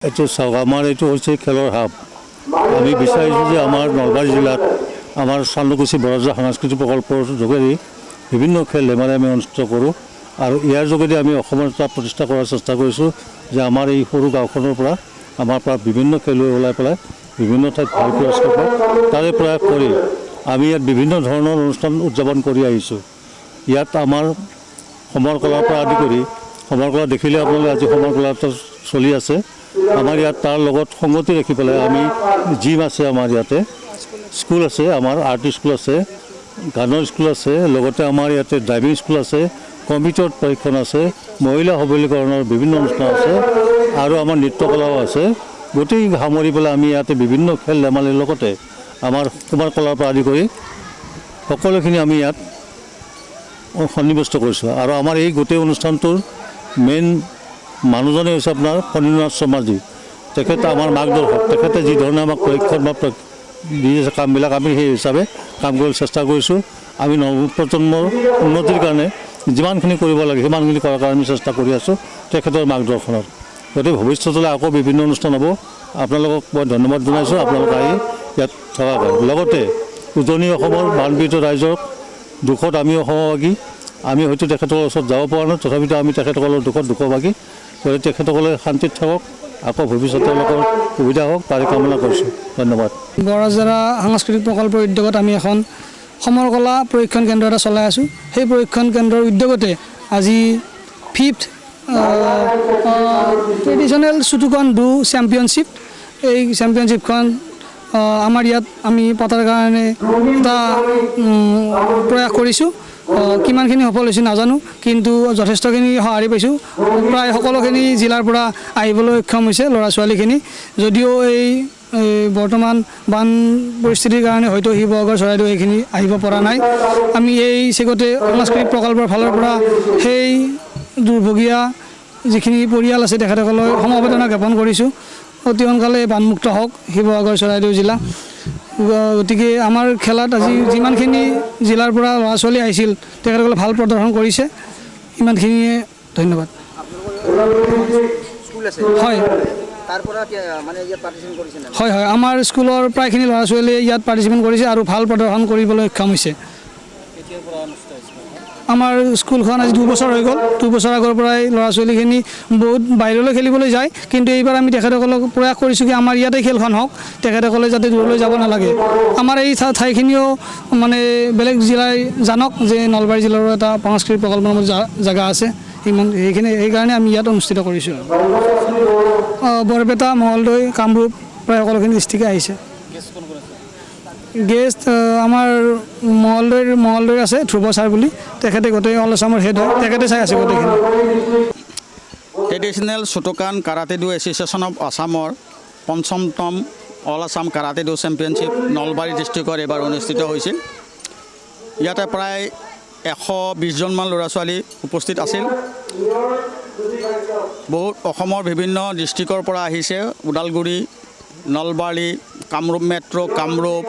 এইটো চাওক, আমাৰ এইটো হৈছে খেলৰ হাব। আমি বিচাৰিছোঁ যে আমাৰ নলবাৰী জিলাত আমাৰ চান্দকুছি বৰৰাজা সাংস্কৃতিক প্ৰকল্পৰ যোগেদি বিভিন্ন খেল ধেমালি আমি অনুষ্ঠিত কৰোঁ আৰু ইয়াৰ যোগেদি আমি অসমৰ এটা প্ৰতিষ্ঠা কৰাৰ চেষ্টা কৰিছোঁ যে আমাৰ এই সৰু গাঁওখনৰ পৰা আমাৰ পৰা বিভিন্ন খেলুৱৈ ওলাই পেলাই বিভিন্ন ঠাইত ভাল পুৰস্কাৰ পায়। তাৰে প্ৰয়াস কৰি আমি ইয়াত বিভিন্ন ধৰণৰ অনুষ্ঠান উদযাপন কৰি আহিছোঁ। ইয়াত আমাৰ সমৰ কলাৰ পৰা আদি কৰি সমৰ কলা দেখিলে আপোনালোকে আজি সমৰ কলাটো চলি আছে। আমাৰ ইয়াত তাৰ লগত সংগতি ৰাখি পেলাই আমি জিম আছে, আমাৰ ইয়াতে স্কুল আছে, আমাৰ আৰ্ট স্কুল আছে, গানৰ স্কুল আছে, লগতে আমাৰ ইয়াতে ড্ৰাইভিং স্কুল আছে, কম্পিউটাৰ প্ৰশিক্ষণ আছে, মহিলা সবলীকৰণৰ বিভিন্ন অনুষ্ঠান আছে আৰু আমাৰ নৃত্যকলাও আছে। গোটেই সামৰি পেলাই আমি ইয়াতে বিভিন্ন খেল ধেমালিৰ লগতে আমাৰ কুমাৰ কলাৰ পৰা আদি কৰি সকলোখিনি আমি ইয়াত সন্নিৱিষ্ট কৰিছোঁ। আৰু আমাৰ এই গোটেই অনুষ্ঠানটোৰ মেইন মানুহজনে হৈছে আপোনাৰ ফণীন্দ্ৰনাথ শৰ্মাজী। তেখেতে আমাৰ মাৰ্গদৰ্শক। তেখেতে যি ধৰণে আমাক প্ৰশিক্ষণ বা দি আছে কামবিলাক, আমি সেই হিচাপে কাম কৰিবলৈ চেষ্টা কৰিছোঁ। আমি নৱপ্ৰজন্মৰ উন্নতিৰ কাৰণে যিমানখিনি কৰিব লাগে সিমানখিনি কৰাৰ কাৰণে আমি চেষ্টা কৰি আছোঁ তেখেতৰ মাৰ্গদৰ্শনত। গতিকে ভৱিষ্যতলৈ আকৌ বিভিন্ন অনুষ্ঠান হ'ব। আপোনালোকক মই ধন্যবাদ জনাইছোঁ, আপোনালোক আহি ইয়াত থকাৰ কাৰণে। লগতে উজনি অসমৰ বানপীড়িত ৰাইজৰ দুখত আমিও সমভাগী। আমি হয়তো তেখেতসকলৰ ওচৰত যাব পৰা নাই, তথাপিতো আমি তেখেতসকলৰ দুখত দুখভাগী। গতিকে তেখেতসকলে শান্তিত থাকক, আকৌ ভৱিষ্যতে তেওঁলোকৰ সুবিধা হওক তাৰে কামনা কৰিছোঁ। ধন্যবাদ। বৰৰাজা সাংস্কৃতিক প্ৰকল্পৰ উদ্যোগত আমি এখন সমৰ কলা প্ৰশিক্ষণ কেন্দ্ৰ এটা চলাই আছোঁ। সেই প্ৰশিক্ষণ কেন্দ্ৰৰ উদ্যোগতে আজি 5th ট্ৰেডিশ্যনেল চুটুকন ডু চেম্পিয়নশ্বিপ, এই চেম্পিয়নশ্বিপখন আমাৰ ইয়াত আমি পতাৰ কাৰণে এটা প্ৰয়াস কৰিছোঁ। কিমানখিনি সফল হৈছে নাজানো, কিন্তু যথেষ্টখিনি সঁহাৰি পাইছোঁ। প্ৰায় সকলোখিনি জিলাৰ পৰা আহিবলৈ সক্ষম হৈছে ল'ৰা ছোৱালীখিনি। যদিও এই বৰ্তমান বান পৰিস্থিতিৰ কাৰণে হয়তো শিৱসাগৰ চৰাইদেউ এইখিনি আহিব পৰা নাই। আমি এই চেগতে সাংস্কৃতিক প্ৰকল্পৰ ফালৰ পৰা সেই দুৰ্ভগীয়া যিখিনি পৰিয়াল আছে তেখেতসকলক সমবেদনা জ্ঞাপন কৰিছোঁ। অতি সোনকালে বানমুক্ত হওক শিৱসাগৰ চৰাইদেউ জিলা। গতিকে আমাৰ খেলাত আজি যিমানখিনি জিলাৰ পৰা ল'ৰা ছোৱালী আহিছিল তেখেতসকলে ভাল প্ৰদৰ্শন কৰিছে। ইমানখিনিয়ে, ধন্যবাদ। হয় হয় হয়, আমাৰ স্কুলৰ প্ৰায়খিনি ল'ৰা ছোৱালীয়ে ইয়াত পাৰ্টিচিপেট কৰিছে আৰু ভাল প্ৰদৰ্শন কৰিবলৈ সক্ষম হৈছে। আমাৰ স্কুলখন আজি 2 বছৰ হৈ গ'ল। 2 বছৰ আগৰ পৰাই ল'ৰা ছোৱালীখিনি বহুত বাহিৰলৈ খেলিবলৈ যায়, কিন্তু এইবাৰ আমি তেখেতসকলক প্ৰয়াস কৰিছোঁ কি আমাৰ ইয়াতে খেলখন হওক, তেখেতসকলে যাতে দূৰলৈ যাব নালাগে। আমাৰ এই ঠাইখিনিও মানে বেলেগ জিলাই জানক যে নলবাৰী জিলাৰো এটা সাংস্কৃতিক প্ৰকল্পৰ জেগা আছে। সেইকাৰণে আমি ইয়াত অনুষ্ঠিত কৰিছোঁ। বৰপেটা, মঙলদৈ, কামৰূপ প্ৰায় সকলোখিনি ডিষ্ট্ৰিক্টে আহিছে। গেষ্ট আমাৰ মঙলদৈৰ আছে ধ্ৰুৱ ছাৰ বুলি, তেখেতে গোটেই অল আছামৰ হেড হয়, তেখেতে চাই আছে গোটেইখিনি। Traditional Shotokan karate do association of আছামৰ ৫মতম all Assam karate do championship Nalbari ডিষ্ট্ৰিক্টত এইবাৰ অনুষ্ঠিত হৈছিল। ইয়াতে প্ৰায় 120জনমান ল'ৰা ছোৱালী উপস্থিত আছিল। বহুত অসমৰ বিভিন্ন ডিষ্ট্ৰিক্টৰ পৰা আহিছে। ওদালগুৰি, নলবাৰী, কামৰূপ মেট্ৰ', কামৰূপ,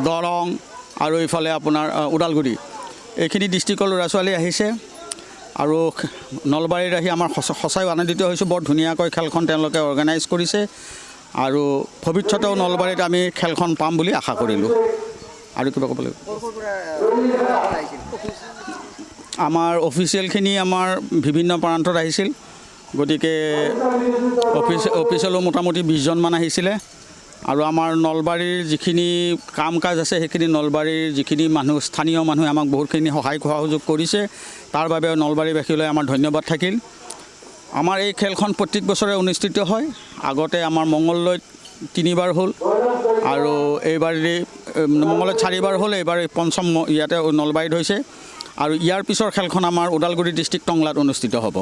দৰং আৰু এইফালে আপোনাৰ ওদালগুৰি, এইখিনি ডিষ্ট্ৰিক্টৰ ল'ৰা ছোৱালী আহিছে। আৰু নলবাৰীত আহি আমাৰ সঁচাই আনন্দিত হৈছোঁ। বৰ ধুনীয়াকৈ খেলখন তেওঁলোকে অৰ্গেনাইজ কৰিছে আৰু ভৱিষ্যতেও নলবাৰীত আমি খেলখন পাম বুলি আশা কৰিলোঁ। আৰু কিবা ক'ব লাগিব? আমাৰ অফিচিয়েলখিনি আমাৰ বিভিন্ন প্ৰান্তত আহিছিল। গতিকে অফিচিয়েলো মোটামুটি 20জনমান আহিছিলে। আৰু আমাৰ নলবাৰীৰ যিখিনি কাম কাজ আছে সেইখিনি নলবাৰীৰ যিখিনি মানুহ, স্থানীয় মানুহে আমাক বহুতখিনি সহায় সহযোগ কৰিছে। তাৰ বাবে নলবাৰীবাসীলৈ আমাৰ ধন্যবাদ থাকিল। আমাৰ এই খেলখন প্ৰত্যেক বছৰে অনুষ্ঠিত হয়। আগতে আমাৰ মঙলদৈত 3বাৰ হ'ল আৰু এইবাৰ মঙলদৈত 4বাৰ হ'ল, এইবাৰ 5ম ইয়াতে নলবাৰীত হৈছে। আৰু ইয়াৰ পিছৰ খেলখন আমাৰ ওদালগুৰি ডিষ্ট্ৰিক্ট টংলাত অনুষ্ঠিত হ'ব।